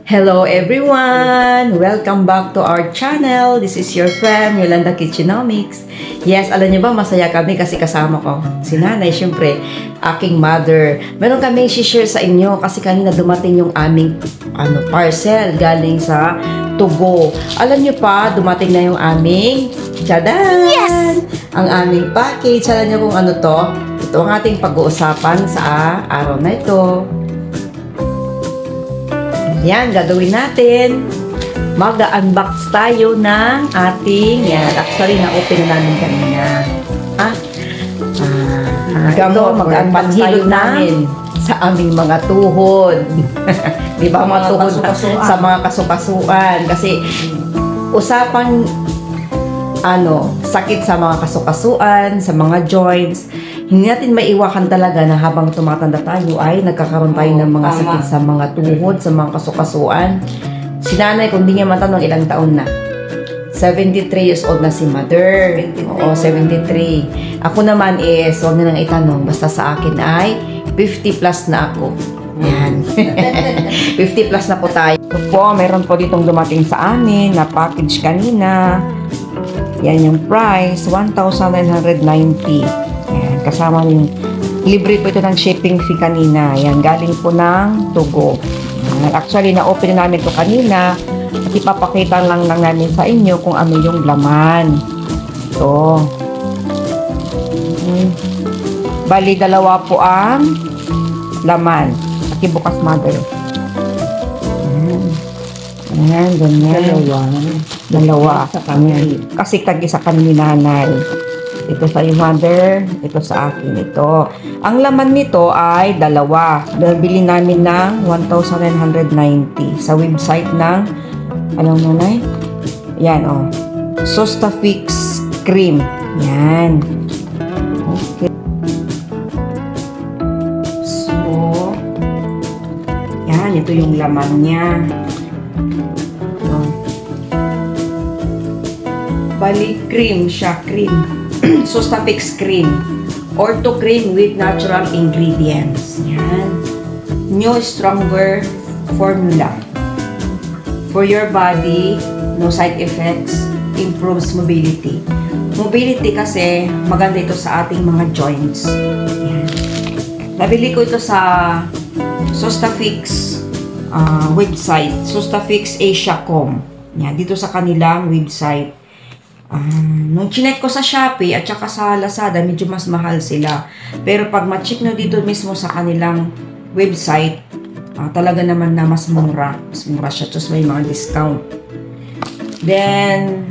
Hello everyone! Welcome back to our channel. This is your friend, Yolanda Kitchenomics. Yes, alam niyo ba, masaya kami kasi kasama ko si nanay, syempre, aking mother. Meron kami i-share sa inyo kasi kanina dumating yung aming parcel galing sa Tugo. Alam niyo pa, dumating na yung aming Tadaan! Yes! Ang aming package. Alam niyo kung ano to? Ito ang ating pag-uusapan sa araw na ito. Yan, gagawin natin. Mag-unbox tayo ng ating, yan, actually, na-open na namin kanina. Ito, mag-unbox tayo namin sa aming mga tuhod. Di ba, mga tuhod sa mga kasukasuan. Kasi, usapan, sakit sa mga kasukasuan, sa mga joints. Hindi natin maiwakan talaga na habang tumatanda tayo ay nagkakaroon tayo ng mga sakit sa mga tuhod, sa mga kasukasuan. Si nanay, kung di niya matanong, ilang taon na? 73 years old na si mother. Oo, 73. Ako naman is, huwag na nang itanong, basta sa akin ay 50 plus na ako. Yan. 50 plus na po tayo. So po, meron po ditong dumating sa amin na package kanina. Yan yung price, 1,990. Ayan, kasama yung libre po ito ng shipping fee kanina. Ayan, galing po ng Tugo. Actually, na-open na namin ito kanina at ipapakita lang namin sa inyo kung ano yung laman. Ito. Bali, dalawa po ang laman. Pakibukas, mother. Ayan, ganyan. Dalawa. Kasi tag-isa kami ni nanay. Ito sa yung mother, ito sa akin, ito. Ang laman nito ay dalawa. Nabili namin ng 1,990 sa website ng, anong nanay? Yan, Sostafix Cream. Yan. Okay. So, yan, ito yung laman niya. Bali, cream siya, cream. Sostafix cream. Ortho cream with natural ingredients. Yan. New stronger formula. For your body, no side effects, improves mobility. Mobility kasi maganda ito sa ating mga joints. Yan. Nabili ko ito sa Sostafix website. Sostafix Asia.com. Yan. Dito sa kanilang website. Nung chinek ko sa Shopee at saka sa Lazada, medyo mas mahal sila. Pero pag ma-check nyo dito mismo sa kanilang website, talaga naman na mas mura. Mas mura siya. Tapos may mga discount. Then,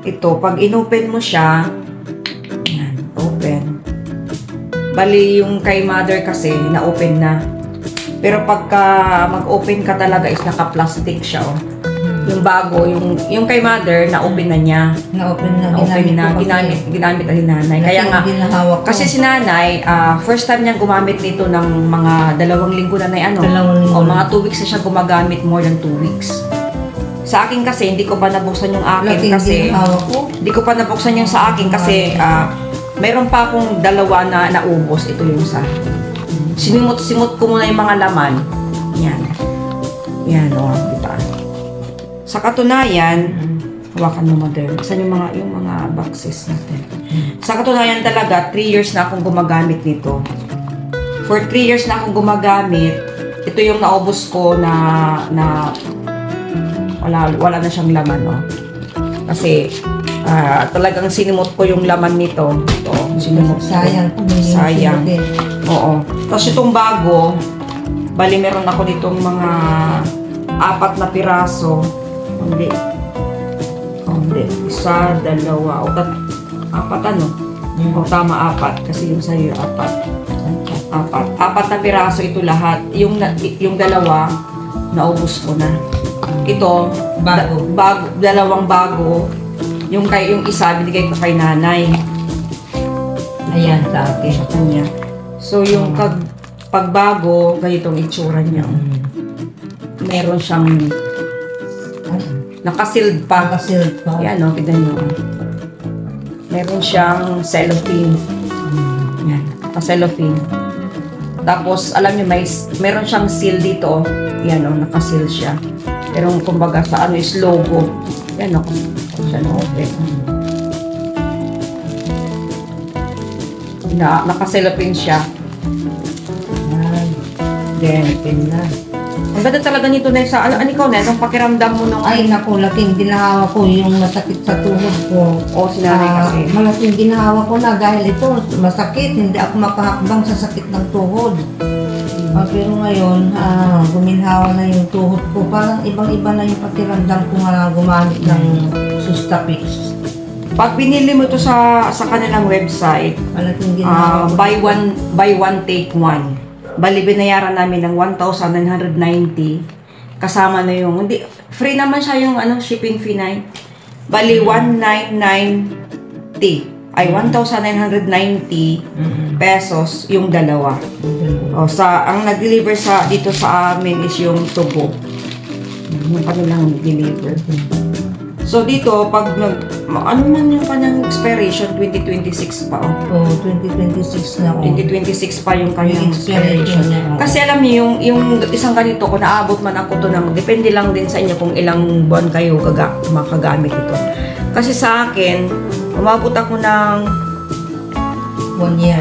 ito, pag inopen mo siya, yan, open. Bali, yung kay mother kasi, na-open na. Pero pagka mag-open ka talaga is naka-plastic siya, Yung bago, yung kay mother, na-open na niya. Na-open na, ginamit na ni nanay. Kaya nga, kasi si nanay, first time niyang gumamit nito ng mga 2 linggo na mga 2 weeks na siya gumagamit, more than 2 weeks. Sa akin kasi, hindi ko pa nabuksan yung akin kasi, hindi ko pa nabuksan yung sa akin kasi, mayroon pa akong 2 na naubos. Ito yung isa. Sinimot-simot ko muna yung mga laman. Yan. Yan, diba? Sa katunayan, hawakan mo, mother. Saan yung mga boxes natin? Sa katunayan talaga, 3 years na akong gumagamit nito. For 3 years na akong gumagamit, ito yung naubos ko na wala na siyang laman, Kasi, talagang sinimot ko yung laman nito. Ito, sinimot ko. Sayang. Oo. Tapos itong bago, bali meron ako ditong mga 4 na piraso. Hindi. Isa, 2, o 4 O tama, 4. Kasi yung sa'yo, 4 na piraso ito lahat. Yung 2, naubos ko na. Ito, bago, 2 bago. Yung isa, binigay ko kay nanay. Ayan, sa akin. Sa kanya. So, yung pagbago, ganitong itsura niya. Meron siyang nakasealed pa. Yan, tignan nyo. Meron siyang cellophane. Yan, cellophane. Tapos, alam niyo, meron siyang seal dito. Yan, oh, naka-seal siya. Pero kumbaga sa ano is logo. Yan, oh. Siya na-open. Naka-cellophane siya. Yan. Then, pin na. Ang ganda talaga nito na sa, ano ikaw na, ang pakiramdam mo nung... Ay, naku, laking ginahawa ko yung masakit sa tuhod ko. O, sinanay kasi. Malaking ginahawa ko na dahil ito, masakit. Hindi ako makahakbang sa sakit ng tuhod. Pero ngayon, guminhawa na yung tuhod ko. Parang ibang-iba na yung pakiramdam ko nga gumamit ng Sustafix. Pag binili mo to sa kanilang website, Malaking ginahawa ko. buy one, take one. Bali, binayaran namin ng 1,990. Kasama na yung, hindi, free naman siya yung shipping fee na yun. Bali, 1,990. Ay, 1,990 pesos yung dalawa. O, ang nag-deliver dito sa amin is yung tubo. Yung kanilang deliver. So, dito, pag ano man yung kanyang expiration, 2026 pa, oh. 2026 na ako. 2026 pa yung kanyang expiration. Kasi alam niyo, yung isang ganito, kung naabot man ako to depende lang din sa inyo kung ilang buwan kayo makagamit ito. Kasi sa akin, umabot ako ng 1 year.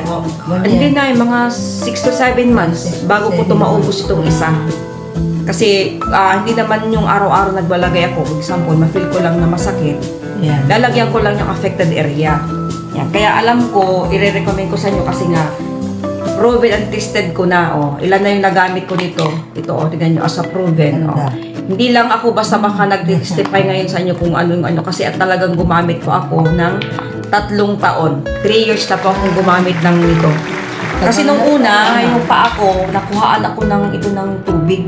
Hindi na, mga 6 to 7 months bago ko maubos itong isa. Kasi hindi naman yung araw-araw nagbalagay ako. For example, ma-feel ko lang na masakit. Yeah. Lalagyan ko lang yung affected area. Yan. Kaya alam ko, i-recommend ko sa inyo kasi nga, proven and tested ko na. Ilan na yung nagamit ko nito. Ito, tignan nyo, as a proven. Hindi lang ako basta baka nag-testify ngayon sa inyo kung ano yung ano. Kasi talagang gumamit ko ako ng 3 taon. 3 years na po akong gumamit ng nito. Kasi nung una, yung paa ko, nakuhaan ako ng tubig.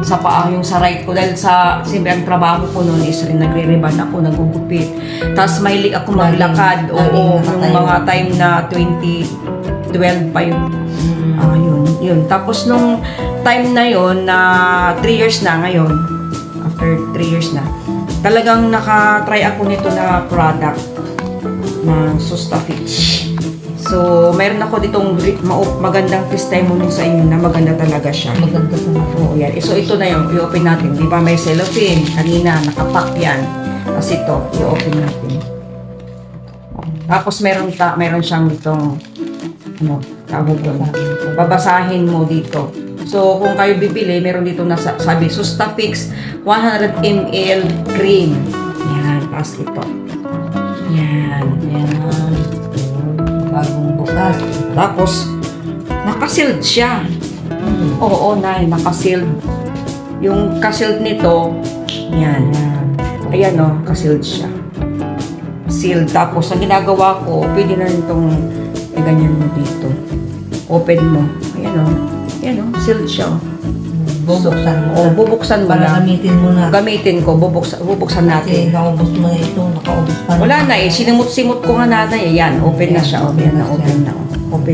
Sa paa, yung sa right ko. Dahil siyempre ang trabaho ko noon is rin nagre-reban ako, nagugupit. Tapos mahilig ako maglakad. Oo, yung mga time na 2012 pa yun. Yun. Tapos nung time na yun, na 3 years na ngayon, after 3 years na, talagang nakatry ako nito na product na Sustafix. So, mayroon ako ditong magandang testimony sa inyo na maganda talaga siya. Maganda talaga. Oo, yan. So, ito na yung i-open natin. Di ba may cellophane? Kanina, nakapack yan. Tapos ito, i-open natin. Tapos, meron siyang itong, tawag ko na. Babasahin mo dito. So, kung kayo bibili, meron dito na sabi, Sustafix 100 ml cream. Yan. Tapos ito. Yan. Bagong bukas. Tapos, naka-sealed siya. Oo, naka-sealed. Yung ka-sealed nito, yan. Ayan o, ka-sealed siya. Sealed. Tapos, ang ginagawa ko, pwede na rin itong ganyan mo dito. Open mo. Ayan o. Sealed siya o. Bubuksan mo. Bubuksan mo para na. gamitin mo na. Gamitin ko, bubuksan natin. Kasi naubos mo na ito, nakaubos pa na. Wala na sinimot-simot ko nga nanay. Yan, open na siya. Open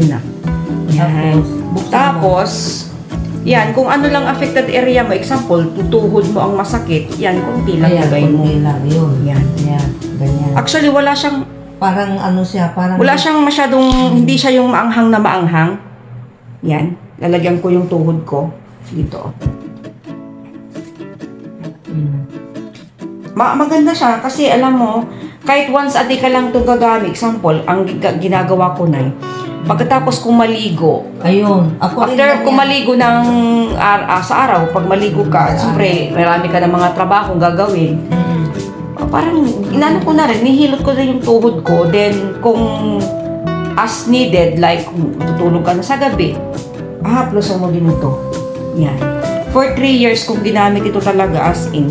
na. Yan. Tapos, yan, kung ano lang affected area mo, example, tutuhod mo ang masakit, yan, kunti lang lagay mo. Yan, ganyan. Actually, wala siyang, parang wala siyang masyadong, hindi siya yung maanghang na maanghang. Yan, lalagyan ko yung tuhod ko. Dito. Maganda siya kasi alam mo, kahit once a day ka lang ito gagamit. Example, ang ginagawa ko na pagkatapos kong maligo. Ayun. After kung maligo ng sa araw, pag maligo ka, siyempre, marami ka ng mga trabaho gagawin. Parang, inano ko na rin, nihilot ko na yung tuhod ko. Then, kung as needed, like, tutulog ka na sa gabi, haplosan mo din ito. Yan. For 3 years, kung ginamit ito talaga as in,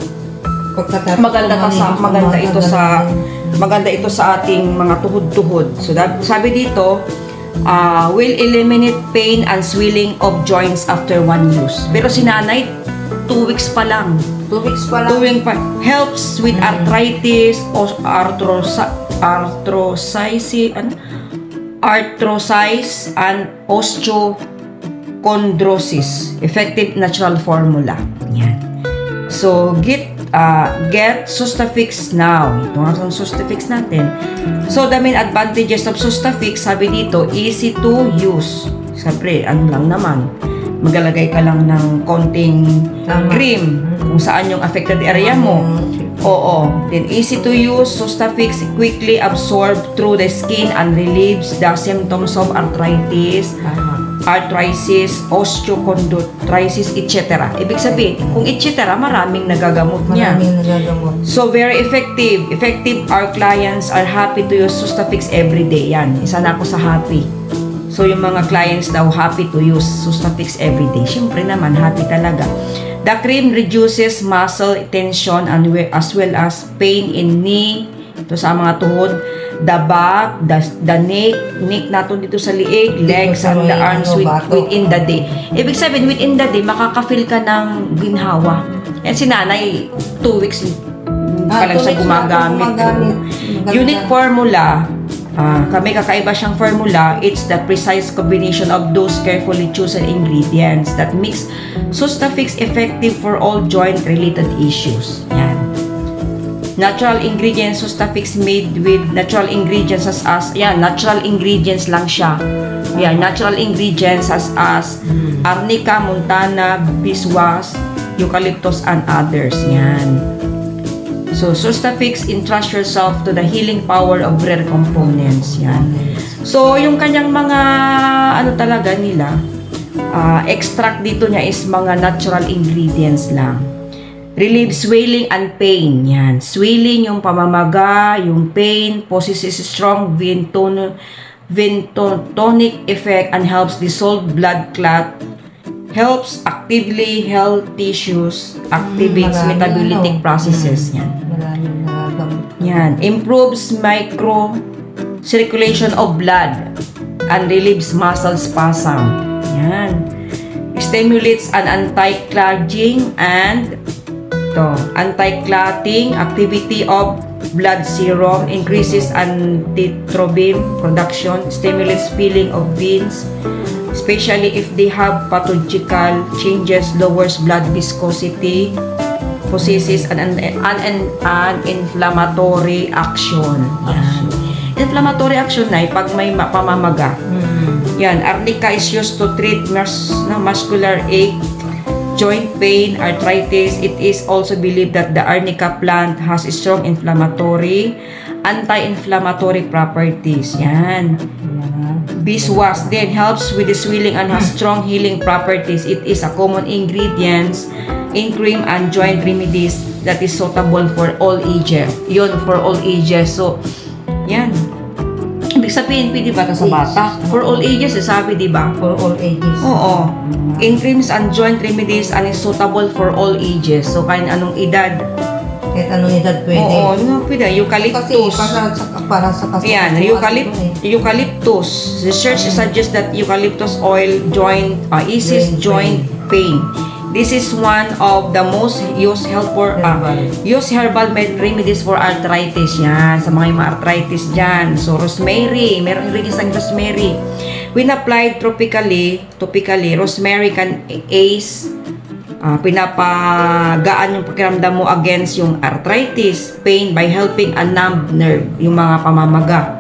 maganda ito sa ating mga tuhod-tuhod. So, sabi dito, will eliminate pain and swelling of joints after 1 use. Pero si nanay, 2 weeks pa lang. 2 weeks pa lang. 2 weeks pa. Helps with arthritis, arthrosis, and osteochondrosis. Effective natural formula. Yan. So, get Sustafix now. Ito nga ang Sustafix natin. So, the main advantages of Sustafix, sabi dito, easy to use. Siyempre, ano lang naman, maglalagay ka lang ng konting Tama. cream kung saan yung affected area mo. Oo. Then, easy to use. Sustafix quickly absorb through the skin and relieves the symptoms of arthritis, osteochondritis, etc. Ibig sabihin, kung etc., maraming nagagamot niya. Maraming nagagamot. So, very effective. Effective, our clients are happy to use Sustafix every day. Yan, isa na ako sa happy. So, yung mga clients daw happy to use Sustafix every day. Siyempre naman, happy talaga. The cream reduces muscle tension and as well as pain in knee, ito sa mga tuhod, the back, the neck nato dito sa liig, legs, and the arms within the day. Ibig sabihin, within the day, makaka-feel ka ng ginhawa. Yan si nanay, 2 weeks pa lang siya gumagamit. Unique formula. Kami kakaiba siyang formula. It's the precise combination of those carefully chosen ingredients that makes Sustafix effective for all joint-related issues. Yan. Natural ingredients, Sustafix made with natural ingredients yan, natural ingredients lang siya. Yan, natural ingredients as arnica, montana, beeswax, eucalyptus, and others. Yan. So, Sustafix, entrust yourself to the healing power of rare components. Yan. So, yung kanyang mga, talaga nila, extract dito niya is mga natural ingredients lang. Relieve swelling and pain. Yan. Swelling, yung pamamaga, yung pain, possesses strong ventotonic effect and helps dissolve blood clot. Helps actively heal tissues, activates metabolic processes. Yan. Yan. Improves micro circulation of blood and relieves muscle spasm. Yan. Stimulates an anti-clotting and anti-clotting activity of blood serum, increases antithromboin production, stimulates filling of veins, especially if they have pathological changes, lowers blood viscosity, possesses an inflammatory action. Yan. Inflammatory action na pag may pamamaga. Yan, arnica is used to treat muscular ache, joint pain, arthritis. It is also believed that the arnica plant has strong anti-inflammatory properties. Yan. Beeswax then helps with the swelling and has strong healing properties. It is a common ingredient in cream and joint remedies that is suitable for all ages. Yun, for all ages. So, yan. Ibig sabihin, pwede ba ito sa bata? For all ages, sabi, di ba? For all ages. Oo. In creams and joint remedies and is suitable for all ages. So, kahit anong edad. Kahit anong edad pwede. Oo, pwede. Eucalyptus. Kasi para sa yan, eucalyptus. Research suggests that eucalyptus oil eases joint pain. This is one of the most used herbal remedies for arthritis. Yan, sa mga arthritis dyan. So, rosemary. Meron ingredients ng rosemary. When applied topically, rosemary can ease, pinapagaan yung pakiramdam mo against yung arthritis, pain by helping a numb nerve, yung mga pamamaga.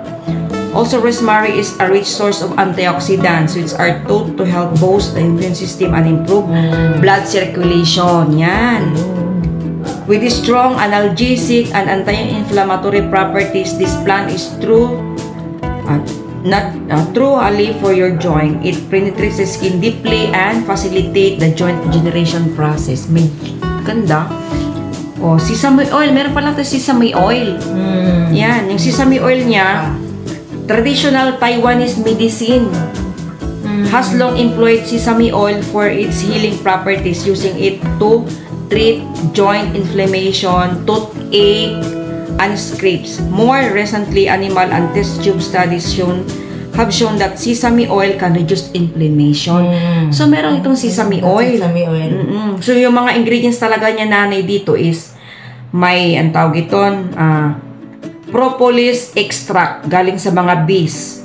Also, rosemary is a rich source of antioxidants which are thought to help boost the immune system and improve blood circulation. Yan. With the strong analgesic and anti-inflammatory properties, this plant is true for your joint. It penetrates the skin deeply and facilitate the joint regeneration process. May ganda. Sesame oil. Meron pala ito sesame oil. Yan. Yung sesame oil niya, traditional Taiwanese medicine. Has long employed sesame oil for its healing properties, using it to treat joint inflammation, toothache, and scrapes. More recently, animal and test tube studies have shown that sesame oil can reduce inflammation. So, meron itong sesame oil. So, yung mga ingredients talaga niya nanay dito is may, ang tawag ito, propolis extract galing sa mga bees.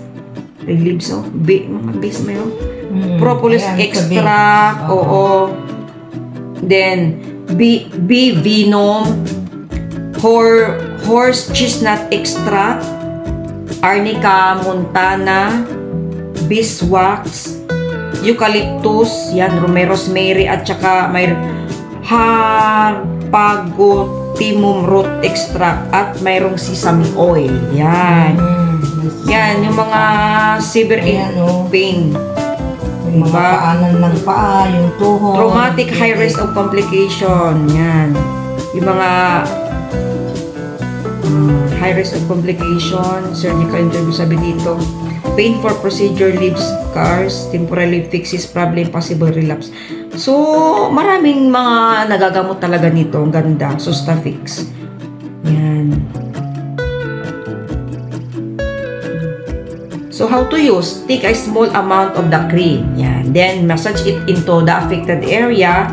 Relieves, mga bees mo yun. Propolis extract, oo. Then, bee venom, horse chestnut extract, arnica montana, beeswax, eucalyptus, yan, rosemary, at saka may Harpagotimum root extract, at mayroong sesame oil. Yan. Yan, yung mga severe Ayan, oh. pain. Yung mga paanan ng paa, yung tuhod. Traumatic high risk of complication. Yan. Yung mga high risk of complication, surgical interview sabi dito. Pain for procedure leaves scars, temporary fixes, probably possible relapse. So, maraming mga nagagamot talaga nito. Ang ganda. Sustafix. Yan. So, how to use? Take a small amount of the cream. Yan. Then, massage it into the affected area.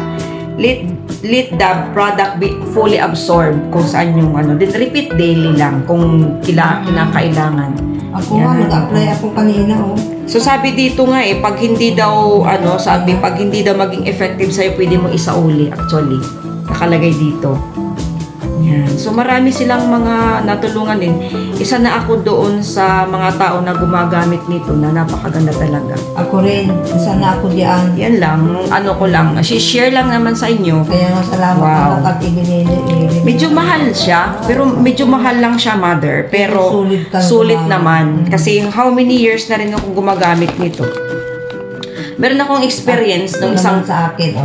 Let the product be fully absorbed kung saan yung ano. Then, repeat daily lang kung kinakailangan. Ako nga, nag-apply ako kanina, oh. So, sabi dito nga pag hindi daw, pag hindi daw maging effective sa'yo, pwede mo isauli, actually. Nakalagay dito. Yan. So, marami silang mga natulungan din. Isa na ako doon sa mga tao na gumagamit nito na napakaganda talaga. Ako rin, isa na ako diyan. Yan lang, ko lang. Share lang naman sa inyo. Kaya nga salamat Wow. na nakatibinili. Medyo mahal siya, pero medyo mahal lang siya, mother. Pero Sulit sulit naman. Kasi how many years na rin ako gumagamit nito. Meron akong experience nung isang sa akin,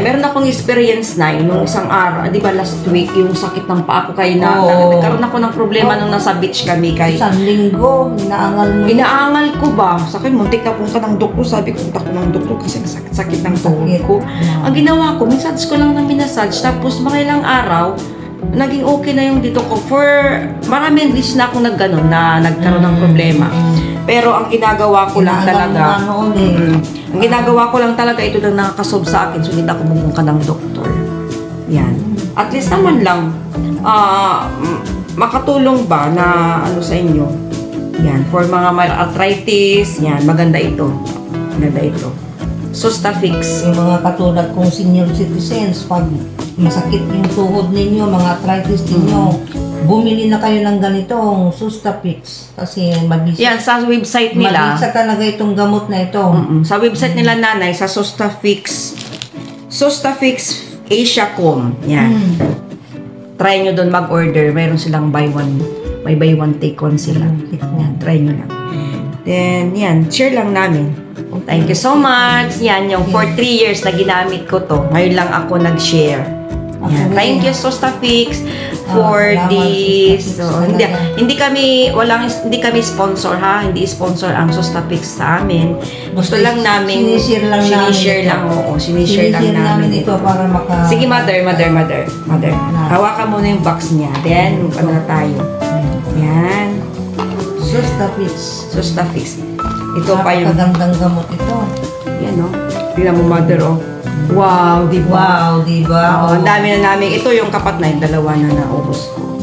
meron akong experience na nung isang araw, di ba last week, yung sakit ng paa ko kay Oo. nagkaroon ako ng problema nung nasa beach kami kay isang linggo, inaangal mo. inaangal ko ba? Sa akin, muntik na punta ng doktor. Sabi ko, punta ko ng doktor kasi ang sakit ng tuhod Sakit. ko. Ang ginawa ko, massage ko lang ng minasage. Tapos, mga ilang araw, naging okay na yung dito ko. For maraming beach na ako nagkaroon ng problema. Pero ang ginagawa ko lang talaga, ang ginagawa ko lang talaga, ito na nakakasob sa akin, so hindi ako pumunta ng doktor. Yan. At least naman lang, makatulong ba na sa inyo? Yan. For mga may arthritis, yan, maganda ito. Maganda ito. Sustafix. Yung mga katulad kong senior citizens, pag masakit yung tuhod ninyo, mga arthritis ninyo, bumili na kayo ng ganitong Sustafix. Kasi mabisa. Yan, sa website nila. Mabisa talaga itong gamot na ito. Sa website nila, nanay, sa Sustafix Asia.com. Yan. Try nyo doon mag-order. Mayroon silang buy one take one sila. Yan, try nyo lang. Then, yan, share lang namin. Thank you so much. Yan, yung for 3 years na ginamit ko to. Ngayon lang ako nag-share. Yan. Thank you, Sustafix, for this. So, hindi kami sponsor, ha. Hindi sponsor ang Sustafix sa amin. Gusto lang namin sinishare lang namin ito para maka... Sige, mother. Hawakan mo na yung box niya. Then, ano na tayo. Yan. Sustafix. Ito pa yung... Napakagandang gamot ito. Yan, no? Tingnan mo, mother, oh. Wow, diba? Ang dami na namin. Ito yung kapat na yung dalawa na naubos ko.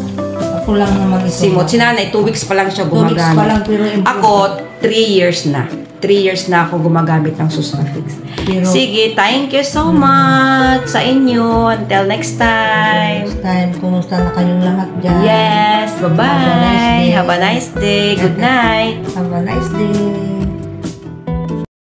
Ako lang naman ito. Simot. Si nanay, 2 weeks pa lang siya 2 weeks gumagamit. pa lang, pero Ako, 3 years na. 3 years na ako gumagamit ng Sustafix. Sige, thank you so much sa inyo. Until next time. Kumusta na kayong lahat dyan? Yes, bye-bye. Have a nice day. Good night. Have a nice day.